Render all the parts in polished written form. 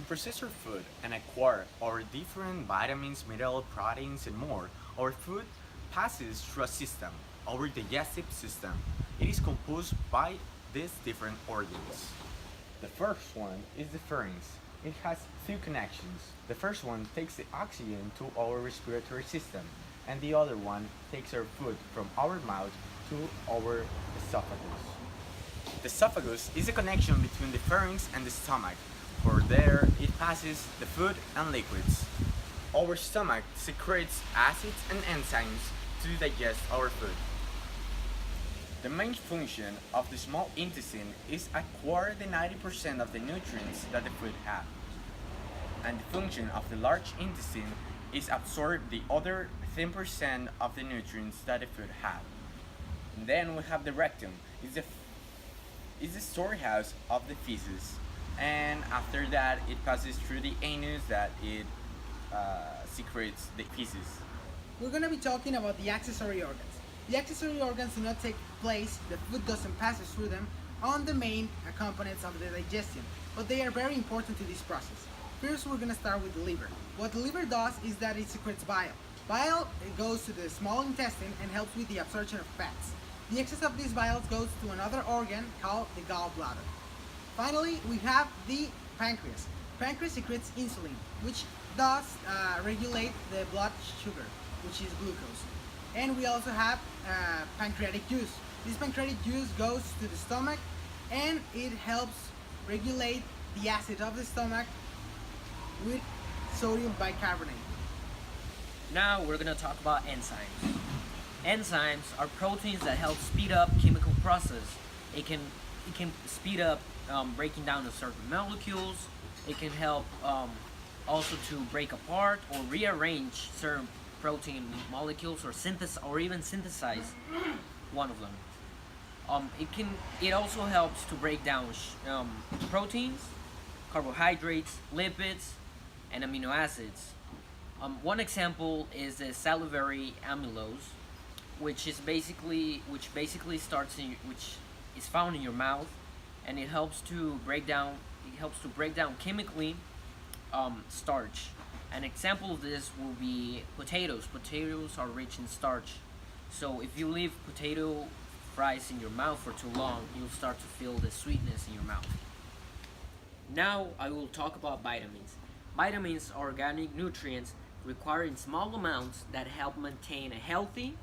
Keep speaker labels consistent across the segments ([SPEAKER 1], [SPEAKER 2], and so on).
[SPEAKER 1] process our food and acquire our different vitamins, minerals, proteins, and more, our food passes through a system, our digestive system. It is composed by these different organs. The first one is the pharynx. It has two connections. The first one takes the oxygen to our respiratory system, and the other one takes our food from our mouth to our esophagus. The esophagus is a connection between the pharynx and the stomach. For there, it passes the food and liquids. Our stomach secretes acids and enzymes to digest our food. The main function of the small intestine is acquire the 90% of the nutrients that the food has. And the function of the large intestine is absorb the other 10% of the nutrients that the food has. Then we have the rectum. It's the storehouse of the feces. And after that, it passes through the anus that it secretes the feces.
[SPEAKER 2] We're going to be talking about the accessory organs. The accessory organs do not take place, the food doesn't pass through them on the main components of the digestion, but they are very important to this process. First, we're going to start with the liver. What the liver does is that it secretes bile. Bile goes to the small intestine and helps with the absorption of fats. The excess of these bile goes to another organ called the gallbladder. Finally, we have the pancreas. Pancreas secretes insulin, which does regulate the blood sugar, which is glucose. And we also have pancreatic juice. This pancreatic juice goes to the stomach and it helps regulate the acid of the stomach with sodium bicarbonate.
[SPEAKER 3] Now we're going to talk about enzymes. Enzymes are proteins that help speed up chemical process. It can speed up breaking down of certain molecules. It can help also to break apart or rearrange certain protein molecules or even synthesize one of them. It also helps to break down proteins, carbohydrates, lipids, and amino acids. One example is the salivary amylose, which is found in your mouth, and it helps to break down chemically starch. An example of this will be potatoes. Potatoes are rich in starch, so if you leave potato fries in your mouth for too long, you'll start to feel the sweetness in your mouth. Now I will talk about vitamins. Vitamins are organic nutrients required in small amounts that help maintain a healthy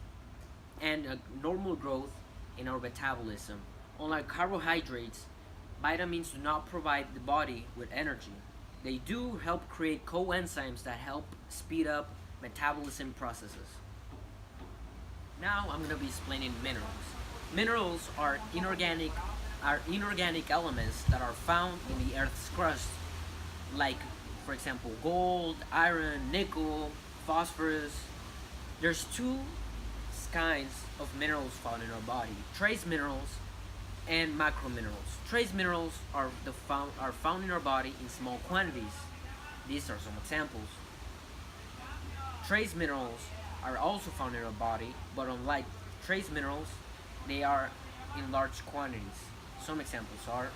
[SPEAKER 3] and a normal growth in our metabolism. Unlike carbohydrates, vitamins do not provide the body with energy. They do help create coenzymes that help speed up metabolism processes. Now I'm going to be explaining minerals. Minerals are inorganic elements that are found in the Earth's crust, like, for example, gold, iron, nickel, phosphorus. There's two kinds of minerals found in our body: trace minerals and macro minerals. Trace minerals are found in our body in small quantities. These are some examples. Trace minerals are also found in our body, but unlike trace minerals, they are in large quantities. Some examples are...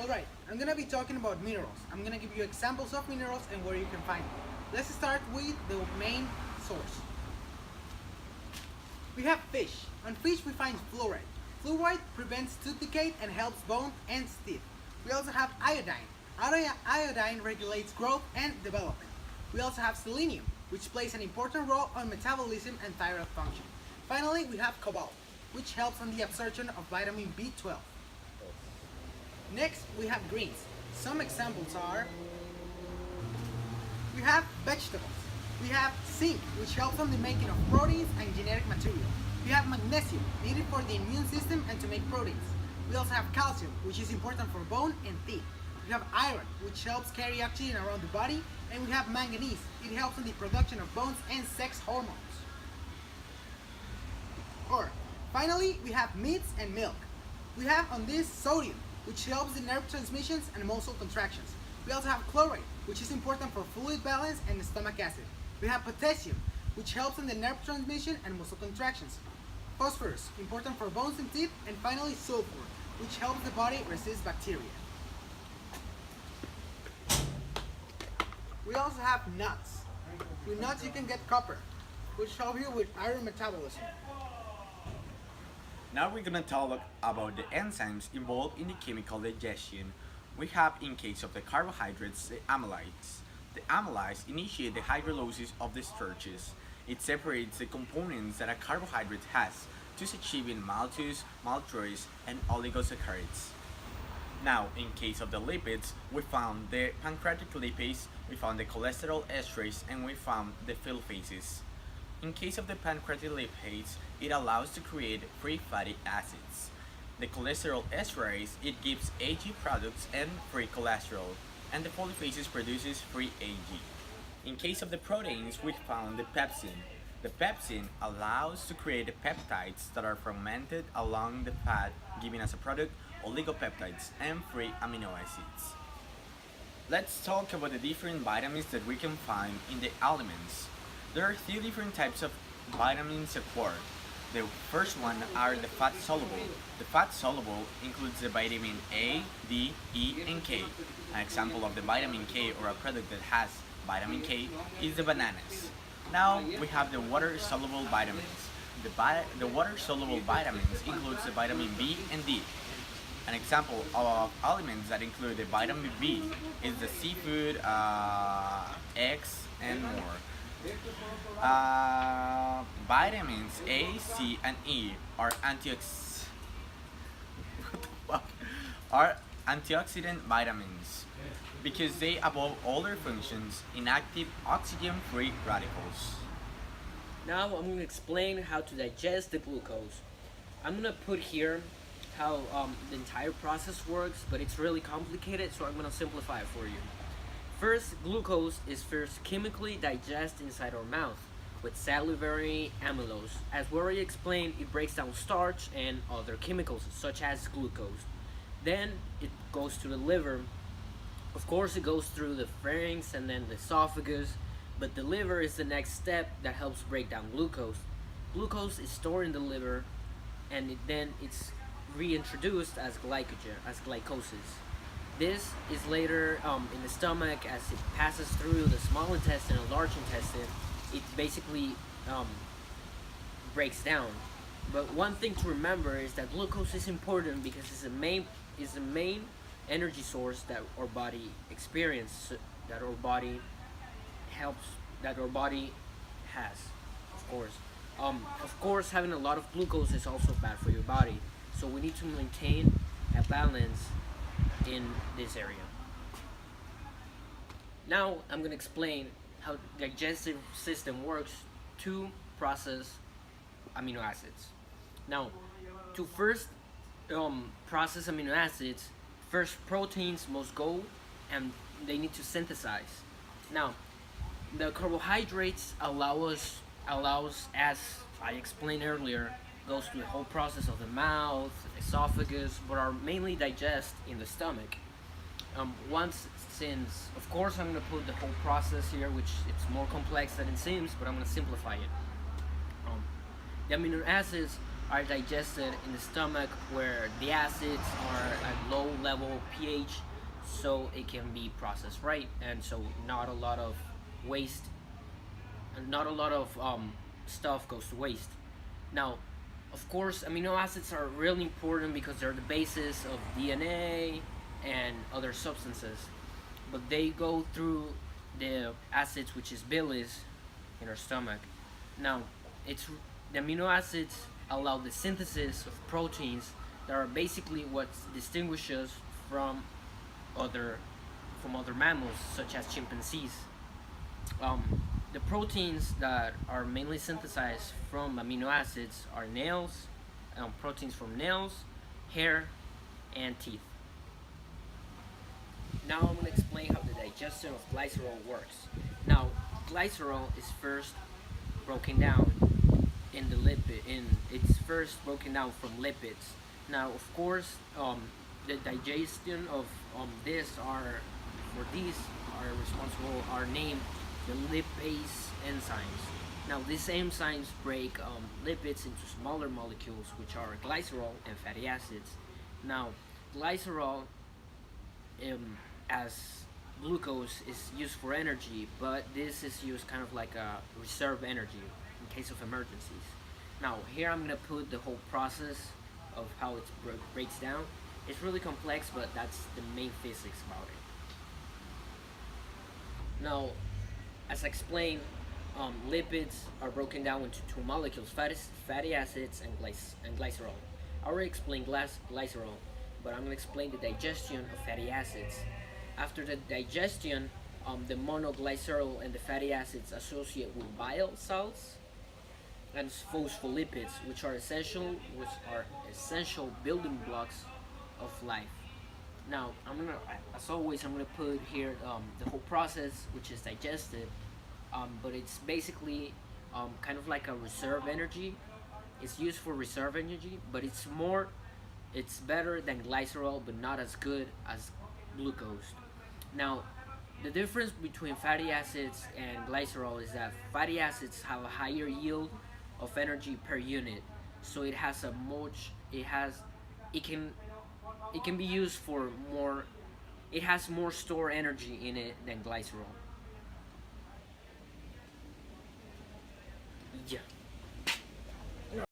[SPEAKER 2] Alright, I'm going to be talking about minerals. I'm going to give you examples of minerals and where you can find them. Let's start with the main source. We have fish. On fish we find fluoride. Fluoride prevents tooth decay and helps bone and teeth. We also have iodine. Iodine regulates growth and development. We also have selenium, which plays an important role on metabolism and thyroid function. Finally, we have cobalt, which helps on the absorption of vitamin B12. Next, we have greens. Some examples are: we have vegetables. We have zinc, which helps on the making of proteins and genetic material. We have magnesium, needed for the immune system and to make proteins. We also have calcium, which is important for bone and teeth. We have iron, which helps carry oxygen around the body. And we have manganese. It helps in the production of bones and sex hormones. Or, finally, we have meats and milk. We have on this sodium, which helps the nerve transmissions and muscle contractions. We also have chloride, which is important for fluid balance and stomach acid. We have potassium, which helps in the nerve transmission and muscle contractions. Phosphorus, important for bones and teeth. And finally, sulfur, which helps the body resist bacteria. We also have nuts. With nuts you can get copper, which help you with iron metabolism.
[SPEAKER 1] Now we're gonna talk about the enzymes involved in the chemical digestion. We have, in case of the carbohydrates, the amyloids. The amyloids initiate the hydrolysis of the starches. It separates the components that a carbohydrate has, thus achieving maltose, maltose, and oligosaccharides. Now, in case of the lipids, we found the pancreatic lipase, we found the cholesterol esterase, and we found the phosphatases. In case of the pancreatic lipase, it allows to create free fatty acids. The cholesterol esterase, it gives AG products and free cholesterol, and the polyphases produces free AG. In case of the proteins, we found the pepsin. The pepsin allows to create the peptides that are fermented along the fat, giving us a product oligopeptides and free amino acids. Let's talk about the different vitamins that we can find in the aliments. There are three different types of vitamins acquired. The first one are the fat soluble. The fat soluble includes the vitamin A, D, E, and K. An example of the vitamin K or a product that has vitamin K is the bananas. Now we have the water soluble vitamins. The water soluble vitamins includes the vitamin B and D. An example of aliments that include the vitamin B is the seafood, eggs, and more. Vitamins A, C, and E are are antioxidant vitamins because they, above all their functions, inactive oxygen-free radicals.
[SPEAKER 3] Now I'm going to explain how to digest the glucose. I'm going to put here how the entire process works, but it's really complicated, so I'm going to simplify it for you. First, glucose is first chemically digested inside our mouth with salivary amylose. As we already explained, it breaks down starch and other chemicals such as glucose. Then it goes to the liver. Of course, it goes through the pharynx and then the esophagus, but the liver is the next step that helps break down glucose. Glucose is stored in the liver, and then it's reintroduced as glycogen, as glycosis. This is later in the stomach as it passes through the small intestine and large intestine. It basically breaks down. But one thing to remember is that glucose is important because it's the main energy source that our body experiences, that our body helps, that our body has. Of course, having a lot of glucose is also bad for your body. So we need to maintain a balance in this area. Now I'm going to explain how the digestive system works to process amino acids. Now, to first process amino acids, first proteins must go and they need to synthesize. Now, the carbohydrates allows, as I explained earlier, goes through the whole process of the mouth, esophagus, but are mainly digested in the stomach. Since of course I'm going to put the whole process here, which it's more complex than it seems, but I'm going to simplify it. The amino acids are digested in the stomach where the acids are at low level pH, so it can be processed right, and so not a lot of waste, and not a lot of stuff goes to waste. Now, of course, amino acids are really important because they're the basis of DNA and other substances, but they go through the acids, which is bilis, in our stomach. Now, the amino acids allow the synthesis of proteins that are basically what distinguishes from other mammals, such as chimpanzees. The proteins that are mainly synthesized from amino acids are nails, proteins from nails, hair, and teeth. Now I'm going to explain how the digestion of glycerol works. Now, glycerol is first broken down it's first broken down from lipids. Now, of course, the digestion of these are responsible, are named the lipase enzymes. Now, these enzymes break lipids into smaller molecules, which are glycerol and fatty acids. Now, glycerol, as glucose, is used for energy, but this is used kind of like a reserve energy in case of emergencies. Now, here I'm gonna put the whole process of how it breaks down. It's really complex, but that's the main physics about it. Now, as I explained, lipids are broken down into two molecules: fatty acids and glycerol. I already explained glycerol, but I'm going to explain the digestion of fatty acids. After the digestion, the monoglycerol and the fatty acids associate with bile salts and phospholipids, which are essential building blocks of life. Now, as always, I'm gonna put here the whole process, which is digested, but it's basically kind of like a reserve energy. It's used for reserve energy, but it's better than glycerol, but not as good as glucose. Now, the difference between fatty acids and glycerol is that fatty acids have a higher yield of energy per unit, so it can be used for more. It has more store energy in it than glycerol. Yeah.